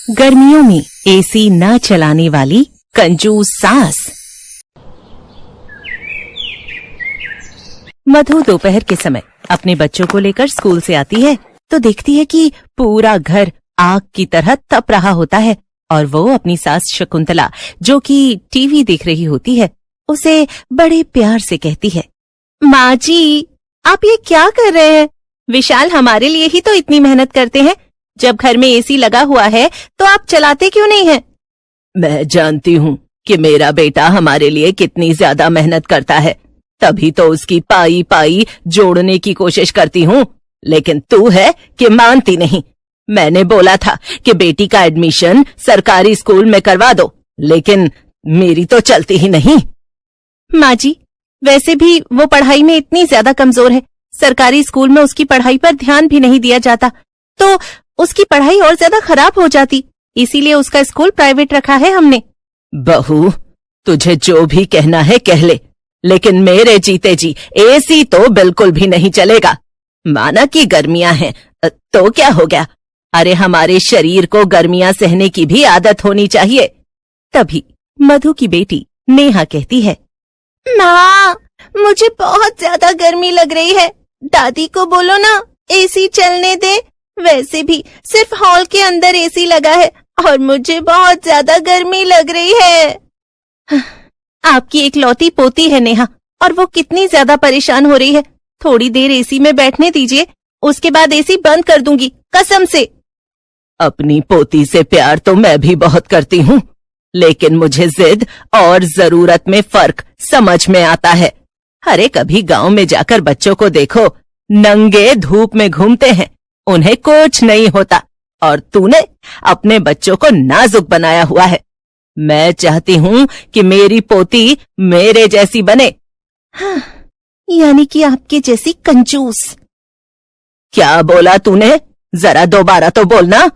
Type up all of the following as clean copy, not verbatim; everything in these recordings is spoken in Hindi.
गर्मियों में एसी न चलाने वाली कंजूस सास। मधु दोपहर के समय अपने बच्चों को लेकर स्कूल से आती है तो देखती है कि पूरा घर आग की तरह तप रहा होता है और वो अपनी सास शकुंतला, जो कि टीवी देख रही होती है, उसे बड़े प्यार से कहती है, माँ जी, आप ये क्या कर रहे हैं? विशाल हमारे लिए ही तो इतनी मेहनत करते हैं। जब घर में एसी लगा हुआ है तो आप चलाते क्यों नहीं हैं? मैं जानती हूँ कि मेरा बेटा हमारे लिए कितनी ज्यादा मेहनत करता है, तभी तो उसकी पाई पाई जोड़ने की कोशिश करती हूँ, लेकिन तू है कि मानती नहीं। मैंने बोला था कि बेटी का एडमिशन सरकारी स्कूल में करवा दो, लेकिन मेरी तो चलती ही नहीं। माँ जी, वैसे भी वो पढ़ाई में इतनी ज्यादा कमजोर है, सरकारी स्कूल में उसकी पढ़ाई पर ध्यान भी नहीं दिया जाता, तो उसकी पढ़ाई और ज्यादा खराब हो जाती, इसीलिए उसका स्कूल प्राइवेट रखा है हमने। बहू, तुझे जो भी कहना है कह ले, लेकिन मेरे जीते जी एसी तो बिल्कुल भी नहीं चलेगा। माना कि गर्मियां हैं तो क्या हो गया, अरे हमारे शरीर को गर्मियां सहने की भी आदत होनी चाहिए। तभी मधु की बेटी नेहा कहती है, माँ, मुझे बहुत ज्यादा गर्मी लग रही है, दादी को बोलो ना एसी चलने दे। वैसे भी सिर्फ हॉल के अंदर एसी लगा है और मुझे बहुत ज्यादा गर्मी लग रही है। आपकी इकलौती पोती है नेहा, और वो कितनी ज्यादा परेशान हो रही है। थोड़ी देर एसी में बैठने दीजिए, उसके बाद एसी बंद कर दूंगी, कसम से। अपनी पोती से प्यार तो मैं भी बहुत करती हूँ, लेकिन मुझे जिद और जरूरत में फर्क समझ में आता है। अरे कभी गांव में जाकर बच्चों को देखो, नंगे धूप में घूमते हैं, उन्हें कुछ नहीं होता, और तूने अपने बच्चों को नाजुक बनाया हुआ है। मैं चाहती हूँ कि मेरी पोती मेरे जैसी बने। हाँ, यानी कि आपके जैसी कंजूस। क्या बोला तूने? जरा दोबारा तो बोलना।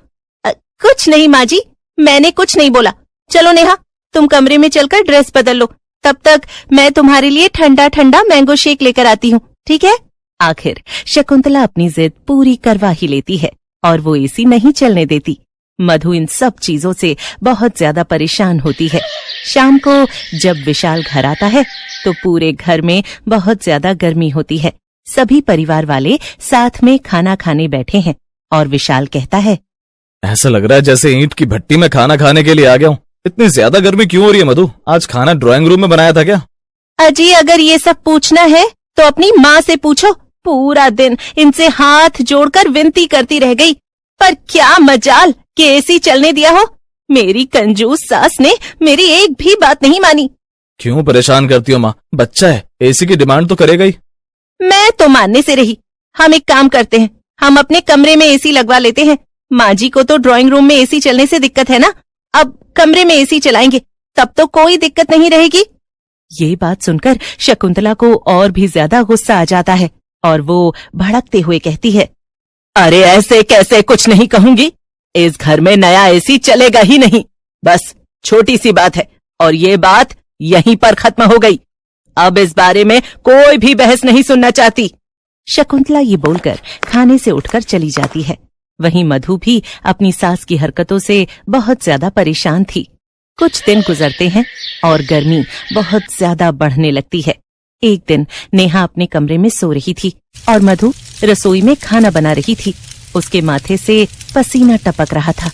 कुछ नहीं माँ जी, मैंने कुछ नहीं बोला। चलो नेहा, तुम कमरे में चलकर ड्रेस बदल लो, तब तक मैं तुम्हारे लिए ठंडा ठंडा मैंगो शेक लेकर आती हूँ, ठीक है? आखिर शकुंतला अपनी जिद पूरी करवा ही लेती है और वो एसी नहीं चलने देती। मधु इन सब चीजों से बहुत ज्यादा परेशान होती है। शाम को जब विशाल घर आता है तो पूरे घर में बहुत ज्यादा गर्मी होती है। सभी परिवार वाले साथ में खाना खाने बैठे हैं और विशाल कहता है, ऐसा लग रहा है जैसे ईंट की भट्टी में खाना खाने के लिए आ गया हूँ। इतनी ज्यादा गर्मी क्यों हो रही है मधु? आज खाना ड्राइंग रूम में बनाया था क्या? अजी, अगर ये सब पूछना है तो अपनी माँ से पूछो। पूरा दिन इनसे हाथ जोड़कर विनती करती रह गई, पर क्या मजाल कि एसी चलने दिया हो। मेरी कंजूस सास ने मेरी एक भी बात नहीं मानी। क्यों परेशान करती हो माँ? बच्चा है, एसी की डिमांड तो करेगा ही। मैं तो मानने से रही। हम एक काम करते हैं, हम अपने कमरे में एसी लगवा लेते हैं। माँ जी को तो ड्राइंग रूम में एसी चलने से दिक्कत है ना, अब कमरे में एसी चलाएंगे, तब तो कोई दिक्कत नहीं रहेगी। ये बात सुनकर शकुंतला को और भी ज्यादा गुस्सा आ जाता है और वो भड़कते हुए कहती है, अरे ऐसे कैसे कुछ नहीं कहूंगी, इस घर में नया एसी चलेगा ही नहीं। बस छोटी सी बात है और ये बात यहीं पर खत्म हो गई। अब इस बारे में कोई भी बहस नहीं सुनना चाहती। शकुंतला ये बोलकर खाने से उठकर चली जाती है। वहीं मधु भी अपनी सास की हरकतों से बहुत ज्यादा परेशान थी। कुछ दिन गुजरते हैं और गर्मी बहुत ज्यादा बढ़ने लगती है। एक दिन नेहा अपने कमरे में सो रही थी और मधु रसोई में खाना बना रही थी। उसके माथे से पसीना टपक रहा था।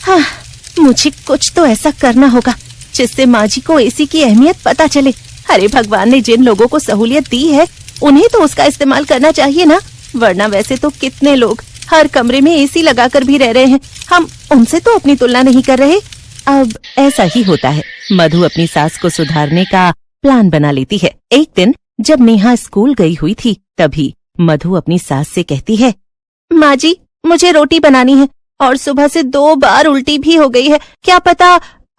हाँ, मुझे कुछ तो ऐसा करना होगा जिससे माँ जी को एसी की अहमियत पता चले। अरे भगवान ने जिन लोगों को सहूलियत दी है उन्हें तो उसका इस्तेमाल करना चाहिए ना, वरना वैसे तो कितने लोग हर कमरे में एसी लगाकर भी रह रहे हैं, हम उनसे तो अपनी तुलना नहीं कर रहे। अब ऐसा ही होता है। मधु अपनी सास को सुधारने का प्लान बना लेती है। एक दिन जब नेहा स्कूल गई हुई थी तभी मधु अपनी सास से कहती है, माँ जी, मुझे रोटी बनानी है और सुबह से 2 बार उल्टी भी हो गई है। क्या पता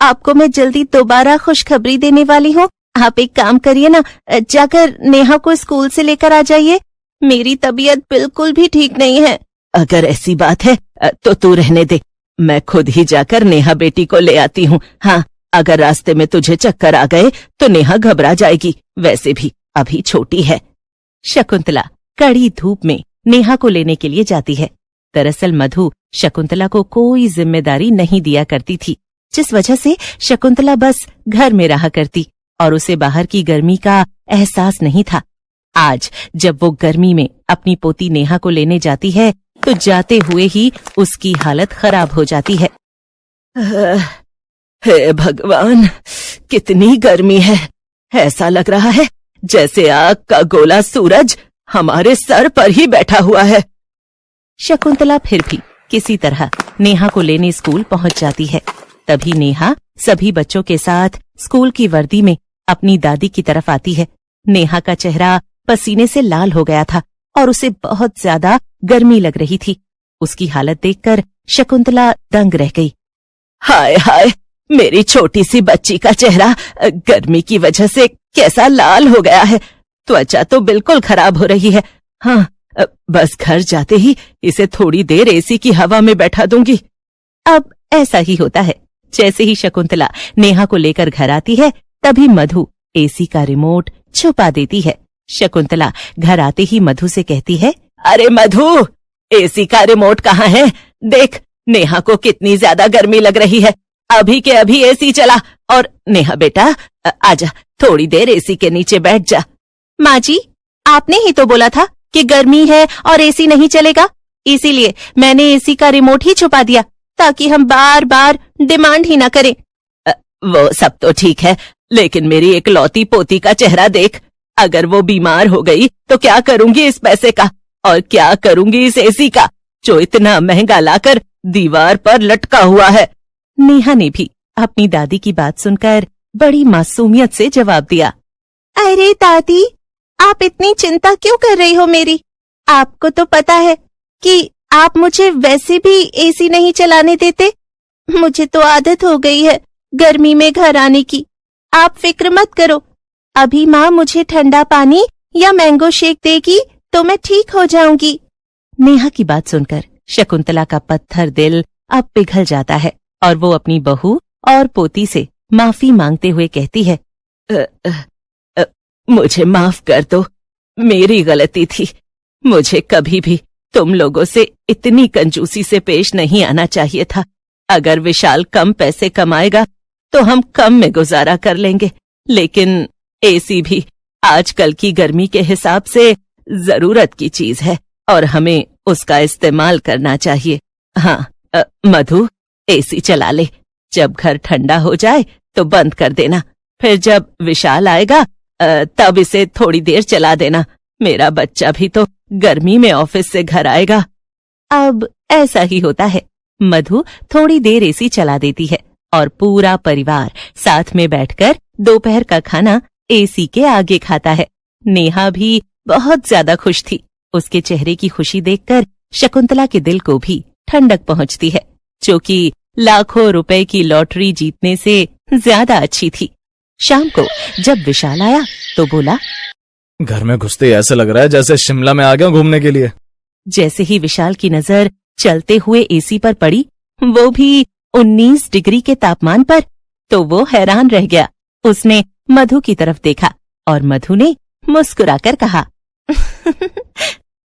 आपको मैं जल्दी दोबारा खुशखबरी देने वाली हूँ। आप एक काम करिए ना, जाकर नेहा को स्कूल से लेकर आ जाइए। मेरी तबीयत बिल्कुल भी ठीक नहीं है। अगर ऐसी बात है तो तू रहने दे, मैं खुद ही जाकर नेहा बेटी को ले आती हूँ। हाँ, अगर रास्ते में तुझे चक्कर आ गए तो नेहा घबरा जाएगी, वैसे भी अभी छोटी है। शकुंतला कड़ी धूप में नेहा को लेने के लिए जाती है। दरअसल मधु शकुंतला को कोई जिम्मेदारी नहीं दिया करती थी, जिस वजह से शकुंतला बस घर में रहा करती और उसे बाहर की गर्मी का एहसास नहीं था। आज जब वो गर्मी में अपनी पोती नेहा को लेने जाती है तो जाते हुए ही उसकी हालत खराब हो जाती है। हे भगवान, कितनी गर्मी है। ऐसा लग रहा है जैसे आग का गोला सूरज हमारे सर पर ही बैठा हुआ है। शकुंतला फिर भी किसी तरह नेहा को लेने स्कूल पहुंच जाती है। तभी नेहा सभी बच्चों के साथ स्कूल की वर्दी में अपनी दादी की तरफ आती है। नेहा का चेहरा पसीने से लाल हो गया था और उसे बहुत ज्यादा गर्मी लग रही थी। उसकी हालत देखकर शकुंतला दंग रह गई। हाय हाय, मेरी छोटी सी बच्ची का चेहरा गर्मी की वजह से कैसा लाल हो गया है। त्वचा तो बिल्कुल खराब हो रही है। हाँ, बस घर जाते ही इसे थोड़ी देर एसी की हवा में बैठा दूंगी। अब ऐसा ही होता है। जैसे ही शकुंतला नेहा को लेकर घर आती है तभी मधु एसी का रिमोट छुपा देती है। शकुंतला घर आते ही मधु से कहती है, अरे मधु, एसी का रिमोट कहाँ है? देख, नेहा को कितनी ज्यादा गर्मी लग रही है। अभी के अभी एसी चला। और नेहा बेटा, आजा, थोड़ी देर एसी के नीचे बैठ जा। माँ जी, आपने ही तो बोला था कि गर्मी है और एसी नहीं चलेगा, इसीलिए मैंने एसी का रिमोट ही छुपा दिया ताकि हम बार बार डिमांड ही ना करें। वो सब तो ठीक है, लेकिन मेरी इकलौती पोती का चेहरा देख। अगर वो बीमार हो गई तो क्या करूंगी इस पैसे का, और क्या करूंगी इस एसी का जो इतना महंगा लाकर दीवार पर लटका हुआ है। नेहा ने भी अपनी दादी की बात सुनकर बड़ी मासूमियत से जवाब दिया, अरे दादी, आप इतनी चिंता क्यों कर रही हो मेरी? आपको तो पता है कि आप मुझे वैसे भी एसी नहीं चलाने देते। मुझे तो आदत हो गई है गर्मी में घर आने की। आप फिक्र मत करो, अभी माँ मुझे ठंडा पानी या मैंगो शेक देगी तो मैं ठीक हो जाऊंगी। नेहा की बात सुनकर शकुंतला का पत्थर दिल अब पिघल जाता है और वो अपनी बहू और पोती से माफी मांगते हुए कहती है, मुझे माफ कर दो, मेरी गलती थी। मुझे कभी भी तुम लोगों से इतनी कंजूसी से पेश नहीं आना चाहिए था। अगर विशाल कम पैसे कमाएगा तो हम कम में गुजारा कर लेंगे, लेकिन एसी भी आजकल की गर्मी के हिसाब से जरूरत की चीज है और हमें उसका इस्तेमाल करना चाहिए। हाँ, मधु, एसी चला ले। जब घर ठंडा हो जाए तो बंद कर देना। फिर जब विशाल आएगा तब इसे थोड़ी देर चला देना। मेरा बच्चा भी तो गर्मी में ऑफिस से घर आएगा। अब ऐसा ही होता है। मधु थोड़ी देर एसी चला देती है और पूरा परिवार साथ में बैठकर दोपहर का खाना एसी के आगे खाता है। नेहा भी बहुत ज्यादा खुश थी। उसके चेहरे की खुशी देखकर शकुंतला के दिल को भी ठंडक पहुंचती है, जो कि लाखों रुपए की लॉटरी जीतने से ज्यादा अच्छी थी। शाम को जब विशाल आया तो बोला, घर में घुसते ही ऐसा लग रहा है जैसे शिमला में आ गया घूमने के लिए। जैसे ही विशाल की नजर चलते हुए एसी पर पड़ी, वो भी 19 डिग्री के तापमान पर, तो वो हैरान रह गया। उसने मधु की तरफ देखा और मधु ने मुस्कुराकर कहा,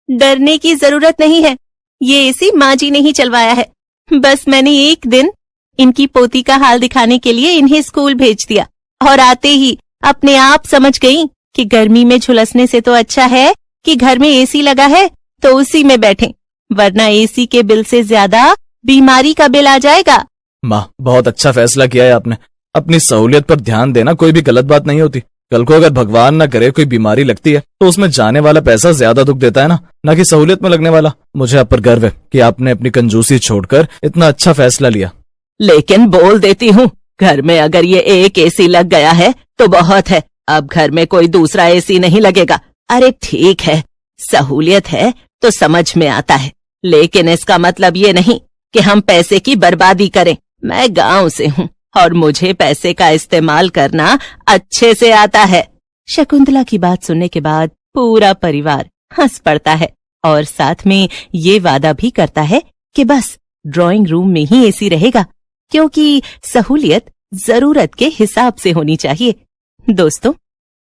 डरने की जरूरत नहीं है, ये एसी माँ जी ने ही चलवाया है। बस मैंने एक दिन इनकी पोती का हाल दिखाने के लिए इन्हें स्कूल भेज दिया और आते ही अपने आप समझ गई कि गर्मी में झुलसने से तो अच्छा है कि घर में एसी लगा है तो उसी में बैठें, वरना एसी के बिल से ज्यादा बीमारी का बिल आ जाएगा। माँ, बहुत अच्छा फैसला किया है आपने। अपनी सहूलियत पर ध्यान देना कोई भी गलत बात नहीं होती। कल को अगर भगवान न करे कोई बीमारी लगती है तो उसमें जाने वाला पैसा ज्यादा दुख देता है ना कि सहूलियत में लगने वाला। मुझे आप पर गर्व है कि आपने अपनी कंजूसी छोड़कर इतना अच्छा फैसला लिया। लेकिन बोल देती हूँ, घर में अगर ये एक एसी लग गया है तो बहुत है। अब घर में कोई दूसरा एसी नहीं लगेगा। अरे ठीक है, सहूलियत है तो समझ में आता है, लेकिन इसका मतलब ये नहीं कि हम पैसे की बर्बादी करें। मैं गांव से हूँ और मुझे पैसे का इस्तेमाल करना अच्छे से आता है। शकुंतला की बात सुनने के बाद पूरा परिवार हंस पड़ता है और साथ में ये वादा भी करता है कि बस ड्राइंग रूम में ही एसी रहेगा, क्योंकि सहूलियत जरूरत के हिसाब से होनी चाहिए। दोस्तों,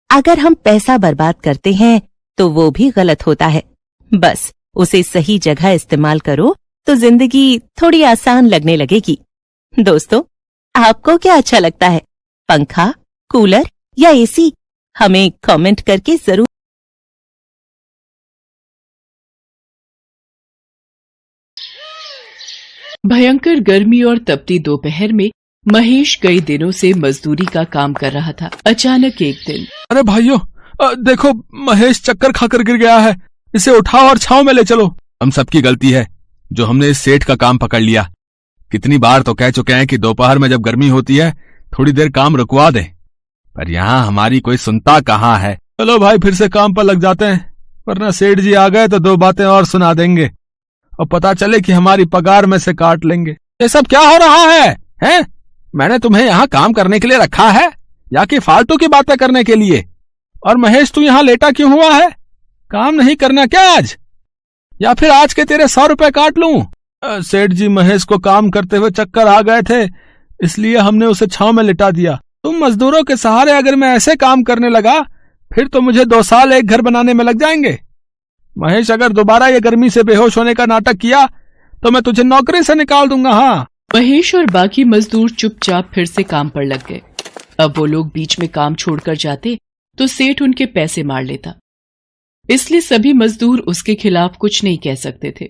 अगर हम पैसा बर्बाद करते हैं तो वो भी गलत होता है। बस उसे सही जगह इस्तेमाल करो तो जिंदगी थोड़ी आसान लगने लगेगी। दोस्तों, आपको क्या अच्छा लगता है, पंखा, कूलर या एसी? हमें कमेंट करके जरूर। भयंकर गर्मी और तपती दोपहर में महेश कई दिनों से मजदूरी का काम कर रहा था। अचानक एक दिन, अरे भाइयों, देखो महेश चक्कर खाकर गिर गया है, इसे उठाओ और छांव में ले चलो। हम सबकी गलती है जो हमने इस सेठ का काम पकड़ लिया। कितनी बार तो कह चुके हैं कि दोपहर में जब गर्मी होती है थोड़ी देर काम रुकवा दे, पर यहाँ हमारी कोई सुनता कहाँ है। चलो भाई, फिर से काम पर लग जाते हैं, वरना सेठ जी आ गए तो दो बातें और सुना देंगे और पता चले कि हमारी पगार में से काट लेंगे। ये सब क्या हो रहा है, हैं? मैंने तुम्हें यहाँ काम करने के लिए रखा है या कि फालतू की बातें करने के लिए? और महेश, तू यहाँ लेटा क्यों हुआ है? काम नहीं करना क्या आज, या फिर आज के तेरे 100 रुपए काट लूं? सेठ जी महेश को काम करते हुए चक्कर आ गए थे, इसलिए हमने उसे छांव में लिटा दिया। तुम मजदूरों के सहारे अगर मैं ऐसे काम करने लगा फिर तो मुझे 2 साल एक घर बनाने में लग जाएंगे। महेश, अगर दोबारा ये गर्मी से बेहोश होने का नाटक किया तो मैं तुझे नौकरी से निकाल दूंगा। हाँ। महेश और बाकी मजदूर चुपचाप फिर से काम पर लग गए। अब वो लोग बीच में काम छोड़कर जाते तो सेठ उनके पैसे मार लेता, इसलिए सभी मजदूर उसके खिलाफ कुछ नहीं कह सकते थे।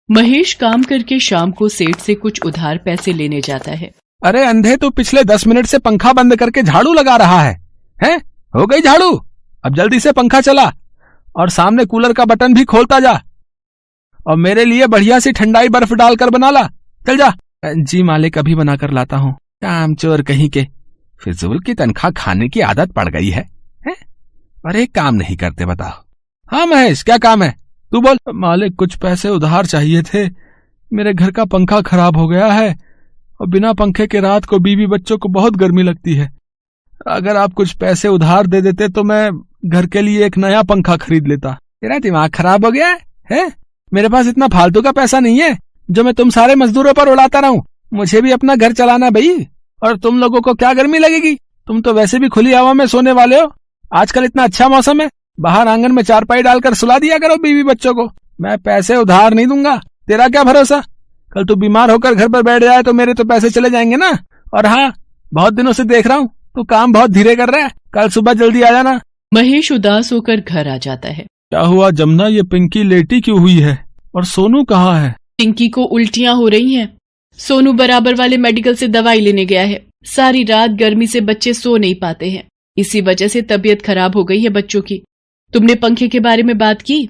महेश काम करके शाम को सेठ से कुछ उधार पैसे लेने जाता है। अरे अंधे, तो पिछले 10 मिनट से पंखा बंद करके झाड़ू लगा रहा है, हैं? हो गई झाड़ू? अब जल्दी से पंखा चला और सामने कूलर का बटन भी खोलता जा, और मेरे लिए बढ़िया सी ठंडाई बर्फ डालकर बना ला। चल जा। जी मालिक, अभी बना कर लाता हूँ। काम चोर कहीं के, फिजूल की तनख्वाह खाने की आदत पड़ गई है, हैं? और एक काम नहीं करते, बताओ। हाँ महेश, क्या काम है, तू बोल। मालिक, कुछ पैसे उधार चाहिए थे, मेरे घर का पंखा खराब हो गया है और बिना पंखे के रात को बीवी बच्चों को बहुत गर्मी लगती है। अगर आप कुछ पैसे उधार दे देते तो मैं घर के लिए एक नया पंखा खरीद लेता। तेरा दिमाग खराब हो गया है? मेरे पास इतना फालतू का पैसा नहीं है जो मैं तुम सारे मजदूरों पर उड़ाता रहूं। मुझे भी अपना घर चलाना भाई। और तुम लोगों को क्या गर्मी लगेगी, तुम तो वैसे भी खुली हवा में सोने वाले हो। आजकल इतना अच्छा मौसम है, बाहर आंगन में चारपाई डालकर सुला दिया करो बीवी बच्चों को। मैं पैसे उधार नहीं दूंगा, तेरा क्या भरोसा, कल तू बीमार होकर घर पर बैठ जाए तो मेरे तो पैसे चले जाएंगे ना। और हाँ, बहुत दिनों से देख रहा हूँ तू काम बहुत धीरे कर रहा है, कल सुबह जल्दी आ जाना। महेश उदास होकर घर आ जाता है। क्या हुआ जमुना, ये पिंकी लेटी क्यों हुई है? और सोनू कहाँ है? पिंकी को उल्टियां हो रही हैं। सोनू बराबर वाले मेडिकल से दवाई लेने गया है। सारी रात गर्मी से बच्चे सो नहीं पाते हैं, इसी वजह से तबीयत खराब हो गई है बच्चों की। तुमने पंखे के बारे में बात की?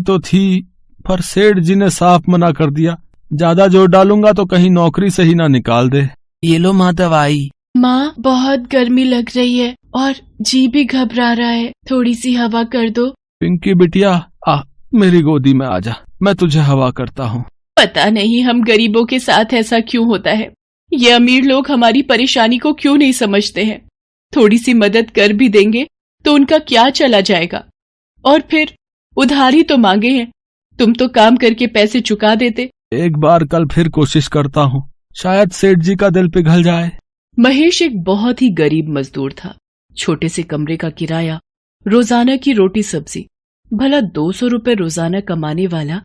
तो थी, पर सेठ जी ने साफ मना कर दिया। ज्यादा जोर डालूंगा तो कहीं नौकरी से ही ना निकाल दे। ये लो माँ दवाई। माँ, बहुत गर्मी लग रही है और जी भी घबरा रहा है, थोड़ी सी हवा कर दो। पिंकी बिटिया, आ मेरी गोदी में आजा, मैं तुझे हवा करता हूँ। पता नहीं हम गरीबों के साथ ऐसा क्यों होता है, ये अमीर लोग हमारी परेशानी को क्यों नहीं समझते हैं। थोड़ी सी मदद कर भी देंगे तो उनका क्या चला जाएगा, और फिर उधारी तो मांगे हैं, तुम तो काम करके पैसे चुका देते। एक बार कल फिर कोशिश करता हूँ, शायद सेठ जी का दिल पिघल जाए। महेश एक बहुत ही गरीब मजदूर था। छोटे से कमरे का किराया, रोजाना की रोटी सब्जी, भला 200 रुपए रोजाना कमाने वाला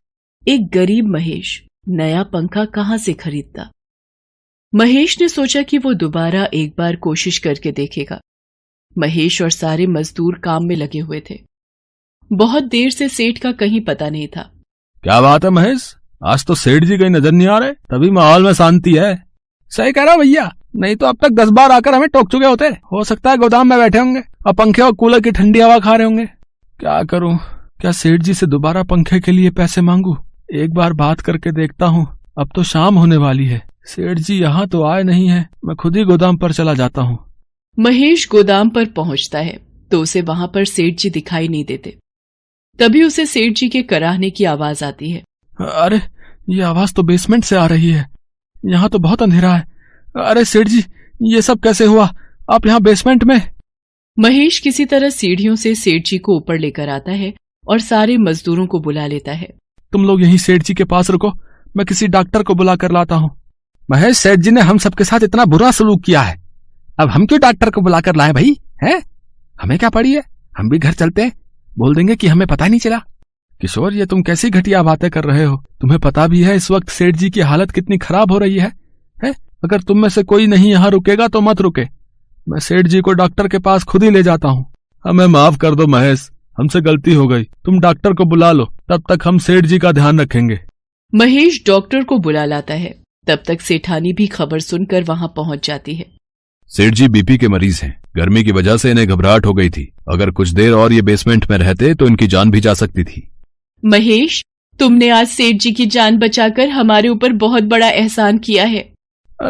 एक गरीब महेश नया पंखा कहाँ से खरीदता। महेश ने सोचा कि वो दोबारा एक बार कोशिश करके देखेगा। महेश और सारे मजदूर काम में लगे हुए थे। बहुत देर से सेठ का कहीं पता नहीं था। क्या बात है महेश, आज तो सेठ जी कहीं नजर नहीं आ रहे, तभी माहौल में शांति है। सही कह रहा भैया, नहीं तो अब तक 10 बार आकर हमें टोक चुके होते। हो सकता है गोदाम में बैठे होंगे और पंखे और कूलर की ठंडी हवा खा रहे होंगे। क्या करूं, क्या सेठ जी से दोबारा पंखे के लिए पैसे मांगू? एक बार बात करके देखता हूँ। अब तो शाम होने वाली है, सेठ जी यहाँ तो आए नहीं है, मैं खुद ही गोदाम पर चला जाता हूँ। महेश गोदाम पर पहुंचता है तो उसे वहां पर सेठ जी दिखाई नहीं देते। तभी उसे सेठ जी के कराहने की आवाज आती है। अरे, ये आवाज तो बेसमेंट से आ रही है, यहाँ तो बहुत अंधेरा है। अरे सेठ जी, ये सब कैसे हुआ, आप यहाँ बेसमेंट में? महेश किसी तरह सीढ़ियों से सेठ जी को ऊपर लेकर आता है और सारे मजदूरों को बुला लेता है। तुम लोग यहीं सेठ जी के पास रुको, मैं किसी डॉक्टर को बुला कर लाता हूँ। महेश, सेठ जी ने हम सबके साथ इतना बुरा सलूक किया है, अब हम क्यों डॉक्टर को बुला कर लाए भाई? हैं? हमें क्या पड़ी है, हम भी घर चलते हैं, बोल देंगे कि हमें पता नहीं चला। किशोर, ये तुम कैसी घटिया बातें कर रहे हो? तुम्हें पता भी है इस वक्त सेठ जी की हालत कितनी खराब हो रही है? अगर तुम में से कोई नहीं यहाँ रुकेगा तो मत रुके। मैं सेठ जी को डॉक्टर के पास खुद ही ले जाता हूँ। हमें माफ कर दो महेश, हमसे गलती हो गई। तुम डॉक्टर को बुला लो, तब तक हम सेठ जी का ध्यान रखेंगे। महेश डॉक्टर को बुला लाता है। तब तक सेठानी भी खबर सुनकर वहां पहुंच जाती है। सेठ जी बीपी के मरीज हैं। गर्मी की वजह से इन्हें घबराहट हो गई थी। अगर कुछ देर और ये बेसमेंट में रहते तो इनकी जान भी जा सकती थी। महेश, तुमने आज सेठ जी की जान बचाकर हमारे ऊपर बहुत बड़ा एहसान किया है।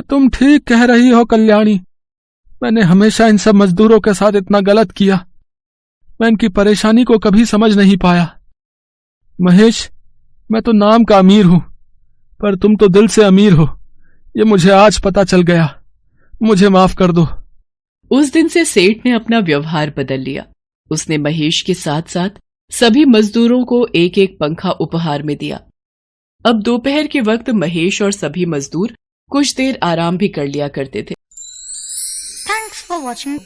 तुम ठीक कह रही हो कल्याणी। मैंने हमेशा इन सब मजदूरों के साथ इतना गलत किया। मैं इनकी परेशानी को कभी समझ नहीं पाया। महेश, मैं तो नाम का अमीर हूं, पर तुम तो दिल से अमीर हो। ये मुझे आज पता चल गया। मुझे माफ कर दो। उस दिन से सेठ ने अपना व्यवहार बदल लिया। उसने महेश के साथ साथ सभी मजदूरों को एक एक पंखा उपहार में दिया। अब दोपहर के वक्त महेश और सभी मजदूर कुछ देर आराम भी कर लिया करते थे। Thanks for watching.